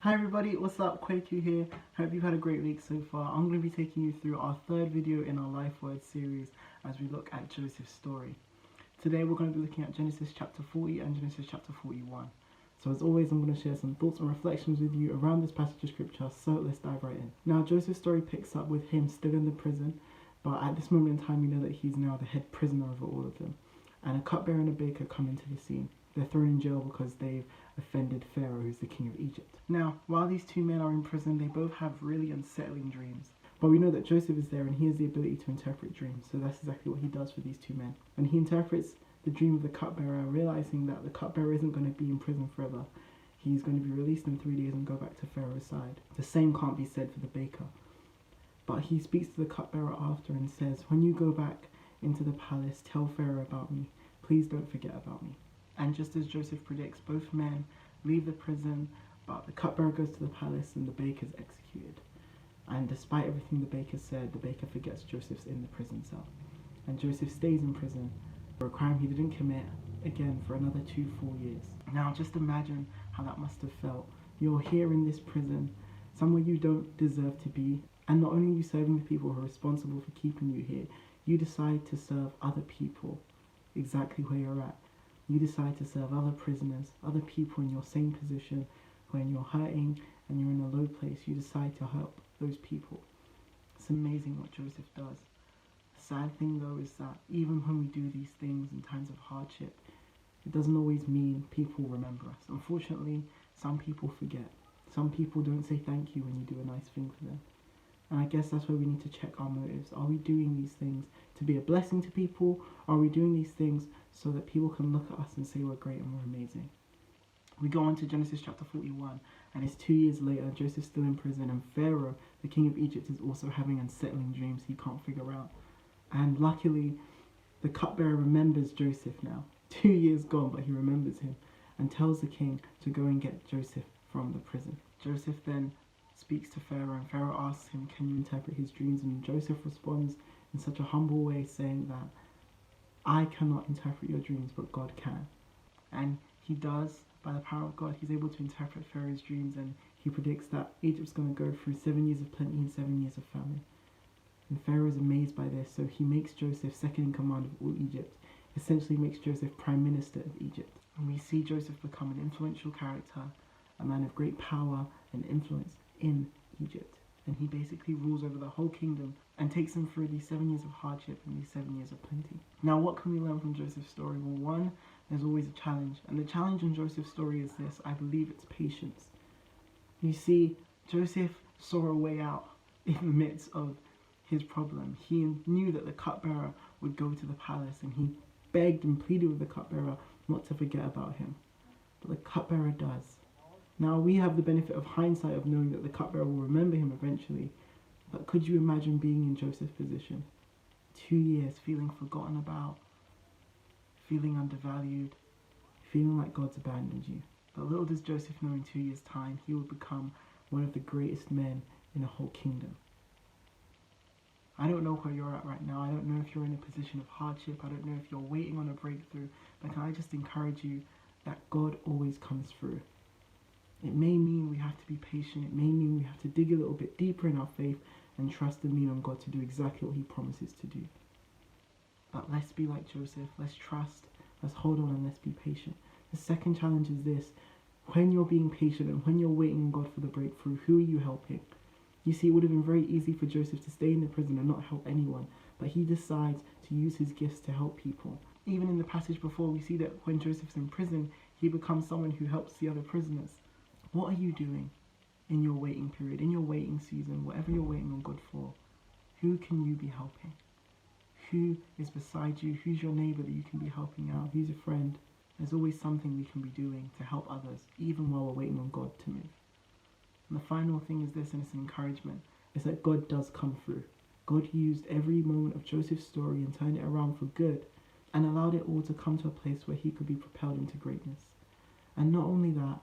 Hi everybody, what's up? Kwaku here. Hope you've had a great week so far. I'm going to be taking you through our third video in our Life Words series as we look at Joseph's story. Today we're going to be looking at Genesis chapter 40 and Genesis chapter 41. So as always, I'm going to share some thoughts and reflections with you around this passage of scripture, so let's dive right in. Now Joseph's story picks up with him still in the prison, but at this moment in time we know that he's now the head prisoner over all of them. And a cupbearer and a baker come into the scene. They're thrown in jail because they've offended Pharaoh, who's the king of Egypt. Now, while these two men are in prison, they both have really unsettling dreams. But we know that Joseph is there and he has the ability to interpret dreams, so that's exactly what he does for these two men. And he interprets the dream of the cupbearer, realizing that the cupbearer isn't going to be in prison forever. He's going to be released in 3 days and go back to Pharaoh's side. The same can't be said for the baker. But he speaks to the cupbearer after and says, "When you go back into the palace, tell Pharaoh about me. Please don't forget about me." And just as Joseph predicts, both men leave the prison, but the cupbearer goes to the palace and the baker's executed. And despite everything the baker said, the baker forgets Joseph's in the prison cell. And Joseph stays in prison for a crime he didn't commit, again for another 2 full years. Now just imagine how that must have felt. You're here in this prison, somewhere you don't deserve to be, and not only are you serving the people who are responsible for keeping you here, you decide to serve other people exactly where you're at. You decide to serve other prisoners, other people in your same position. When you're hurting and you're in a low place, you decide to help those people. It's amazing what Joseph does. The sad thing though is that even when we do these things in times of hardship, it doesn't always mean people remember us. Unfortunately, some people forget. Some people don't say thank you when you do a nice thing for them. And I guess that's where we need to check our motives. Are we doing these things to be a blessing to people? Or are we doing these things so that people can look at us and say we're great and we're amazing? We go on to Genesis chapter 41, and it's 2 years later. Joseph's still in prison, and Pharaoh, the king of Egypt, is also having unsettling dreams he can't figure out. And luckily, the cupbearer remembers Joseph now. 2 years gone, but he remembers him, and tells the king to go and get Joseph from the prison. Joseph then speaks to Pharaoh, and Pharaoh asks him, "Can you interpret his dreams?" And Joseph responds in such a humble way, saying that I cannot interpret your dreams, but God can. And he does. By the power of God, he's able to interpret Pharaoh's dreams, and he predicts that Egypt's going to go through 7 years of plenty and 7 years of famine. And Pharaoh is amazed by this, so he makes Joseph second in command of all Egypt, essentially makes Joseph prime minister of Egypt. And we see Joseph become an influential character, a man of great power and influence in Egypt. And he basically rules over the whole kingdom and takes them through these 7 years of hardship and these 7 years of plenty. Now, what can we learn from Joseph's story? Well, one, there's always a challenge. And the challenge in Joseph's story is this: I believe it's patience. You see, Joseph saw a way out in the midst of his problem. He knew that the cupbearer would go to the palace, and he begged and pleaded with the cupbearer not to forget about him. But the cupbearer does. Now, we have the benefit of hindsight of knowing that the cupbearer will remember him eventually. But could you imagine being in Joseph's position? 2 years feeling forgotten about, feeling undervalued, feeling like God's abandoned you. But little does Joseph know in 2 years' time, he will become one of the greatest men in the whole kingdom. I don't know where you're at right now. I don't know if you're in a position of hardship. I don't know if you're waiting on a breakthrough. But can I just encourage you that God always comes through. It may mean we have to be patient. It may mean we have to dig a little bit deeper in our faith and trust and lean on God to do exactly what he promises to do. But let's be like Joseph. Let's trust. Let's hold on and let's be patient. The second challenge is this: when you're being patient and when you're waiting on God for the breakthrough, who are you helping? You see, it would have been very easy for Joseph to stay in the prison and not help anyone, but he decides to use his gifts to help people. Even in the passage before, we see that when Joseph's in prison, he becomes someone who helps the other prisoners. What are you doing in your waiting period, in your waiting season, whatever you're waiting on God for? Who can you be helping? Who is beside you? Who's your neighbor that you can be helping out? Who's your friend? There's always something we can be doing to help others, even while we're waiting on God to move. And the final thing is this, and it's an encouragement, is that God does come through. God used every moment of Joseph's story and turned it around for good, and allowed it all to come to a place where he could be propelled into greatness. And not only that,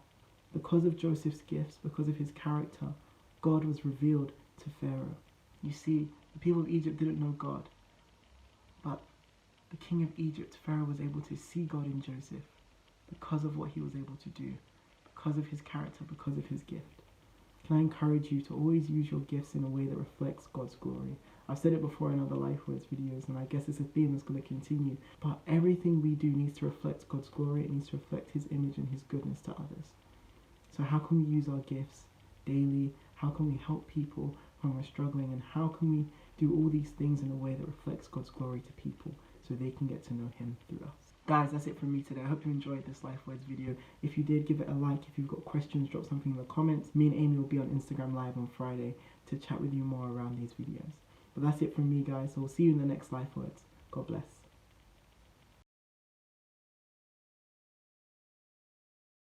because of Joseph's gifts, because of his character, God was revealed to Pharaoh. You see, the people of Egypt didn't know God, but the king of Egypt, Pharaoh, was able to see God in Joseph because of what he was able to do, because of his character, because of his gift. Can I encourage you to always use your gifts in a way that reflects God's glory? I've said it before in other Life Words videos, and I guess it's a theme that's going to continue. But everything we do needs to reflect God's glory. It needs to reflect His image and His goodness to others. So how can we use our gifts daily? How can we help people when we're struggling? And how can we do all these things in a way that reflects God's glory to people so they can get to know Him through us? Guys, that's it from me today. I hope you enjoyed this Life Words video. If you did, give it a like. If you've got questions, drop something in the comments. Me and Amy will be on Instagram Live on Friday to chat with you more around these videos. But that's it from me, guys. So we'll see you in the next Life Words. God bless.